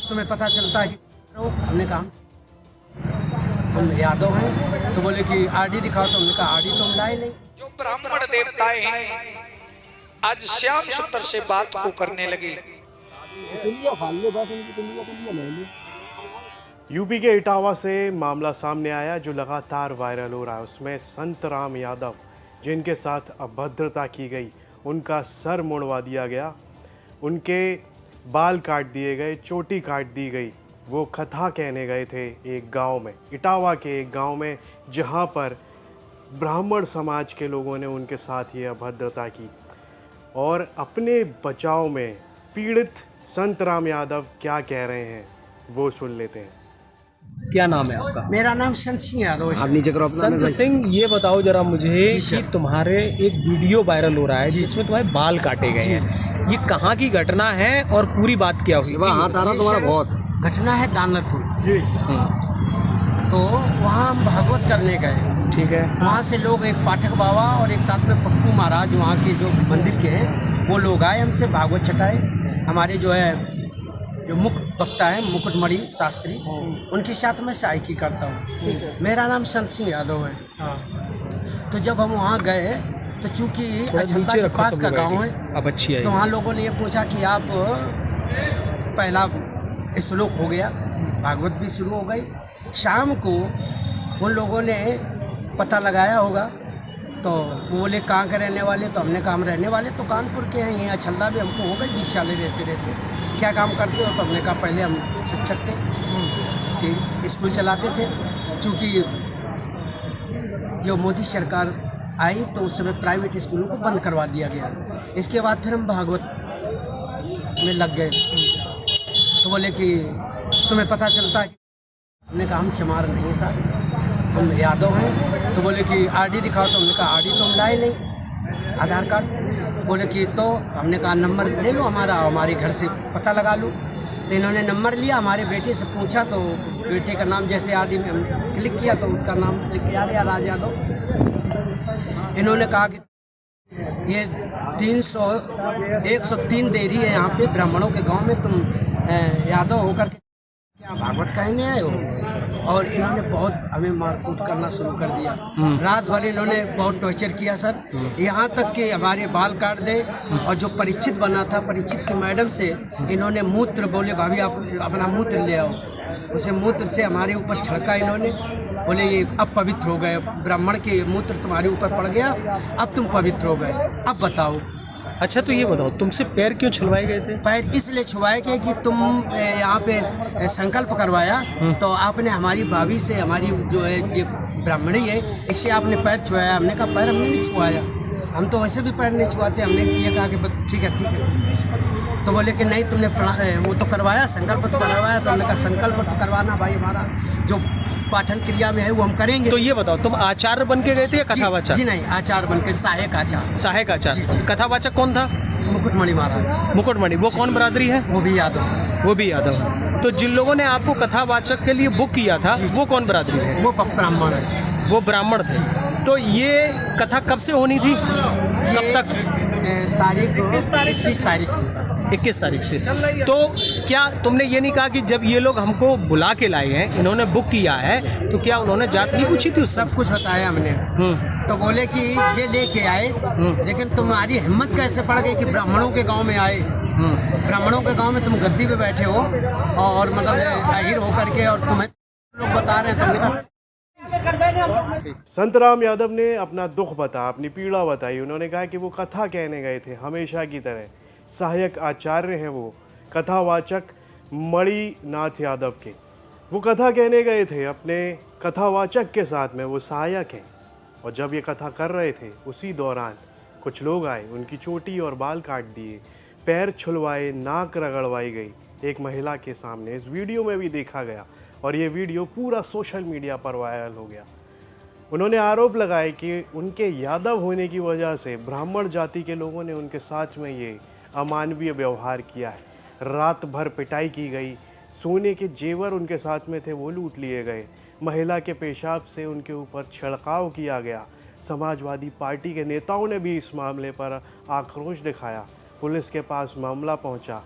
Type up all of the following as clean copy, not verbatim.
तुम्हें पता चलता है कि हमने कहा हम यादव हैं, तो बोले कि आरडी दिखाओ, तो हमने कहा आरडी तो हम लाए नहीं। जो ब्राह्मण देवताएं हैं आज श्याम सुंदर से बात को करने लगे। यूपी के इटावा से मामला सामने आया जो लगातार वायरल हो रहा है। उसमें संतराम यादव, जिनके साथ अभद्रता की गई, उनका सर मुड़वा दिया गया, उनके बाल काट दिए गए, चोटी काट दी गई। वो कथा कहने गए थे एक गांव में, इटावा के एक गांव में, जहां पर ब्राह्मण समाज के लोगों ने उनके साथ ये अभद्रता की। और अपने बचाव में पीड़ित संतराम यादव क्या कह रहे हैं वो सुन लेते हैं। क्या नाम है आपका? मेरा नाम संत सिंह यादव है। आप नीचे करो अपना। संत सिंह, ये बताओ जरा मुझे कि तुम्हारे एक वीडियो वायरल हो रहा है जिसमें तुम्हारे बाल काटे गए हैं। ये कहाँ की घटना है और पूरी बात क्या हुई? हाथ आ रहा तुम्हारा बहुत। घटना है दानरपुर। तो वहाँ हम भागवत करने गए। ठीक है। वहाँ से लोग, एक पाठक बाबा और एक साथ में पप्पू महाराज वहाँ के जो मंदिर के हैं, वो लोग आए, हमसे भागवत छटाए। हमारे जो मुख्य वक्ता है मुकुटमणि शास्त्री, उनके साथ मैं सहायकी करता हूँ। मेरा नाम संत सिंह यादव है। तो जब हम वहाँ गए तो चूँकि अछलता के पास का गांव है, अब अच्छी है, तो वहाँ लोगों ने ये पूछा कि आप, पहला श्लोक हो गया, भागवत भी शुरू हो गई। शाम को उन लोगों ने पता लगाया होगा, तो वो बोले कहाँ के रहने वाले, तो हमने कहा हम रहने वाले तो कानपुर के हैं, यहाँ अछलदा भी हमको हो गए 20 साल रहते। क्या काम करते हो? तो हमने कहा पहले हम शिक्षक थे, कि स्कूल चलाते थे। क्योंकि जो मोदी सरकार आई तो उस समय प्राइवेट स्कूलों को बंद करवा दिया गया। इसके बाद फिर हम भागवत में लग गए। तो बोले कि तुम्हें पता चलता है? हमने कहा हम चमार नहीं साहब, हम यादव हैं। तो बोले कि आरडी दिखाओ, तो हमने कहा आरडी तो हम लाए नहीं, आधार कार्ड। बोले कि तो हमने कहा नंबर ले लो हमारा, हमारे घर से पता लगा लो। तो इन्होंने नंबर लिया, हमारे बेटे से पूछा, तो बेटे का नाम जैसे आरडी में हम क्लिक किया तो उसका नाम क्लिक किया गया, राज यादव। इन्होंने कहा कि ये 103 डेयरी है यहाँ पे ब्राह्मणों के गांव में, तुम यादव होकर के क्या भागवत कहने आए हो? और इन्होंने बहुत हमें मारकूट करना शुरू कर दिया। रात भर इन्होंने बहुत टॉर्चर किया सर, यहाँ तक कि हमारे बाल काट दे। और जो परीक्षित बना था, परीक्षित की मैडम से इन्होंने मूत्र, बोले भाभी आप अपना मूत्र ले आओ, उसे मूत्र से हमारे ऊपर छिड़का इन्होंने। बोले ये अब पवित्र हो गए, ब्राह्मण के मूत्र तुम्हारे ऊपर पड़ गया, अब तुम पवित्र हो गए, अब बताओ। अच्छा, तो ये बताओ तुमसे पैर क्यों छुलवाए गए थे? पैर इसलिए छुआए गए कि तुम यहाँ पे संकल्प करवाया, तो आपने हमारी भाभी से, हमारी जो है ये ब्राह्मणी है, इससे आपने पैर छुआया। हमने कहा पैर हमने नहीं छुआया, हम तो वैसे भी पैर नहीं छुआते। हमने ये कहा कि ठीक है। तो बोले कि नहीं तुमने वो तो करवाया, संकल्प तो करवाया। तो हमने कहा संकल्प तो करवाना भाई, हमारा जो पाठन क्रिया में है वो हम करेंगे। तो ये बताओ तुम आचार्य बन के गए थे या कथावाचक? जी नहीं, आचार्य बन के, सहायक आचार्य। सहायक आचार्य। कथावाचक कौन था? मुकुटमणि महाराज। मुकुटमणि, वो कौन बरादरी है? वो भी यादव। वो भी यादव है। तो जिन लोगों ने आपको कथावाचक के लिए बुक किया था वो कौन बरादरी है? वो ब्राह्मण है। वो ब्राह्मण थे। तो ये कथा कब से होनी थी, कब तक? तारीख 21 तारीख से। 21 तारीख से। तो क्या तुमने ये नहीं कहा कि जब ये लोग हमको बुला के लाए हैं, इन्होंने बुक किया है, तो क्या उन्होंने जात नहीं पूछी थी? सब कुछ बताया हमने। तो बोले कि ये लेके आए, लेकिन तुम्हारी हिम्मत कैसे पड़ गई कि ब्राह्मणों के गांव में आए? ब्राह्मणों के गांव में तुम गद्दी पे बैठे हो और मतलब जाहिर होकर के, और तुम्हें लोग बता रहे हैं, तुमने कहा संतराम यादव ने अपना दुख बताया, अपनी पीड़ा बताई। उन्होंने कहा कि वो कथा कहने गए थे हमेशा की तरह। सहायक आचार्य हैं वो, कथावाचक मणिनाथ यादव के। वो कथा कहने गए थे अपने कथावाचक के साथ में, वो सहायक हैं। और जब ये कथा कर रहे थे उसी दौरान कुछ लोग आए, उनकी चोटी और बाल काट दिए, पैर छुलवाए, नाक रगड़वाई गई एक महिला के सामने। इस वीडियो में भी देखा गया और ये वीडियो पूरा सोशल मीडिया पर वायरल हो गया। उन्होंने आरोप लगाए कि उनके यादव होने की वजह से ब्राह्मण जाति के लोगों ने उनके साथ में ये अमानवीय व्यवहार किया है। रात भर पिटाई की गई, सोने के जेवर उनके साथ में थे वो लूट लिए गए, महिला के पेशाब से उनके ऊपर छिड़काव किया गया। समाजवादी पार्टी के नेताओं ने भी इस मामले पर आक्रोश दिखाया। पुलिस के पास मामला पहुंचा।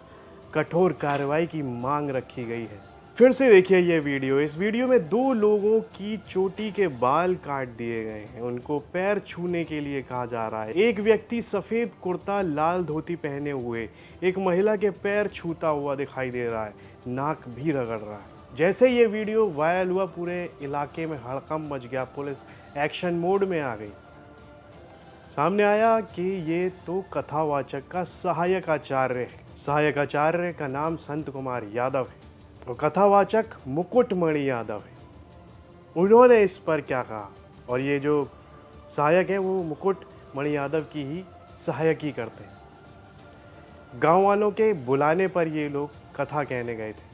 कठोर कार्रवाई की मांग रखी गई है। फिर से देखिए ये वीडियो। इस वीडियो में 2 लोगों की चोटी के बाल काट दिए गए हैं। उनको पैर छूने के लिए कहा जा रहा है। एक व्यक्ति सफ़ेद कुर्ता लाल धोती पहने हुए एक महिला के पैर छूता हुआ दिखाई दे रहा है, नाक भी रगड़ रहा है। जैसे ये वीडियो वायरल हुआ पूरे इलाके में हड़कंप मच गया। पुलिस एक्शन मोड में आ गई। सामने आया कि ये तो कथावाचक का सहायक आचार्य है। सहायक आचार्य का नाम संत कुमार यादव है और कथावाचक मुकुटमणि यादव है। उन्होंने इस पर क्या कहा, और ये जो सहायक है वो मुकुटमणि यादव की ही सहायक ही करते हैं। गांव वालों के बुलाने पर ये लोग कथा कहने गए थे,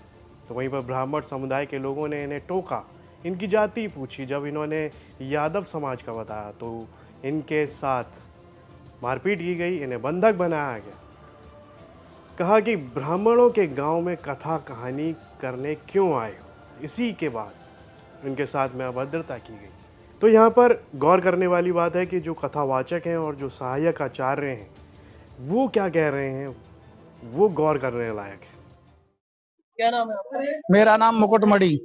तो वहीं पर ब्राह्मण समुदाय के लोगों ने इन्हें टोका, इनकी जाति पूछी। जब इन्होंने यादव समाज का बताया तो इनके साथ मारपीट की गई, इन्हें बंधक बनाया गया। कहा कि ब्राह्मणों के गांव में कथा कहानी करने क्यों आए हो। इसी के बाद इनके साथ में अभद्रता की गई। तो यहाँ पर गौर करने वाली बात है कि जो कथावाचक हैं और जो सहायक आचार्य हैं वो क्या कह रहे हैं, वो गौर करने लायक है। क्या नाम है आपका? मेरा नाम मुकुटमणि। ये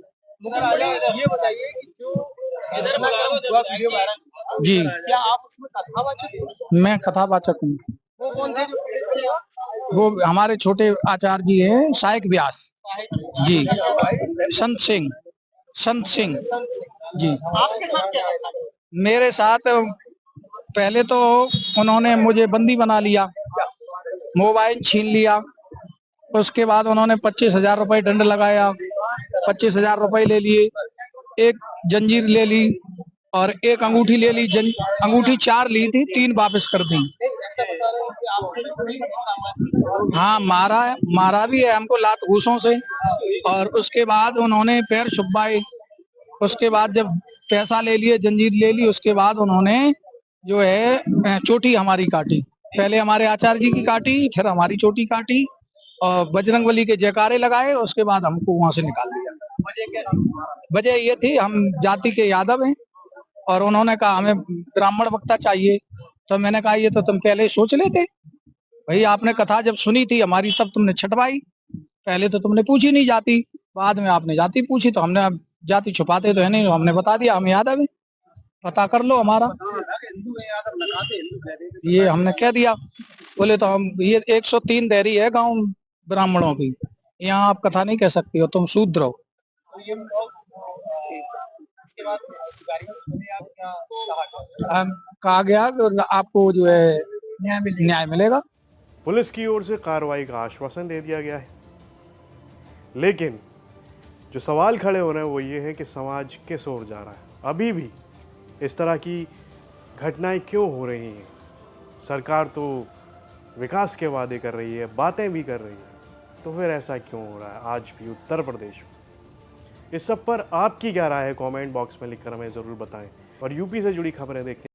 बताइए कि जो घटना हुआ वीडियो वायरल, जी, क्या आप उसमें कथावाचक हो? मैं कथावाचक हूँ। वो कौन थे जो पीड़ित थे? वो हमारे छोटे आचार्य जी हैं, सहायक व्यास जी, संत सिंह संत सिंह। जी। आपके साथ क्या घटना हुई? मेरे साथ पहले तो उन्होंने मुझे बंदी बना लिया, मोबाइल छीन लिया। उसके बाद उन्होंने 25,000 रुपए दंड लगाया, 25,000 रुपए ले लिए, एक जंजीर ले ली और एक अंगूठी ले ली। अंगूठी 4 ली थी, 3 वापस कर दी। ऐसा बता रहे हैं कि आपसे भी बड़ी सामान। हाँ, मारा भी है हमको लात घूसों से। और उसके बाद उन्होंने पैर छुपाए। उसके बाद जब पैसा ले लिए, जंजीर ले ली, उसके बाद उन्होंने जो है चोटी हमारी काटी। पहले हमारे आचार्य जी की काटी, फिर हमारी चोटी काटी और बजरंगबली के जयकारे लगाए। उसके बाद हमको वहां से निकाल दिया। वजह ये थी, हम जाति के यादव हैं और उन्होंने कहा हमें ब्राह्मण वक्ता चाहिए। तो मैंने कहा ये तो तुम पहले सोच लेते भाई, आपने कथा जब सुनी थी हमारी तब तुमने छटवाई, पहले तो तुमने पूछी नहीं जाति, बाद में आपने जाति पूछी। तो हमने जाति छुपाते तो है नहीं, हमने बता दिया हम यादव हैं, पता कर लो हमारा। ये हमने कह दिया। बोले तो हम ये 103 देहरी है गांव ब्राह्मणों की, यहाँ आप कथा नहीं कह सकती हो, तुम शूद्र हो। इसके बाद अधिकारियों से मिले आप, क्या कहा? कहा गया कि आपको जो है न्याय मिलेगा। पुलिस की ओर से कार्रवाई का आश्वासन दे दिया गया है, लेकिन जो सवाल खड़े हो रहे हैं वो ये है कि समाज किस ओर जा रहा है। अभी भी इस तरह की घटनाएं क्यों हो रही हैं। सरकार तो विकास के वादे कर रही है, बातें भी कर रही है, तो फिर ऐसा क्यों हो रहा है आज भी उत्तर प्रदेश में। इस सब पर आपकी क्या राय है, कमेंट बॉक्स में लिखकर हमें ज़रूर बताएं। और यूपी से जुड़ी खबरें देखने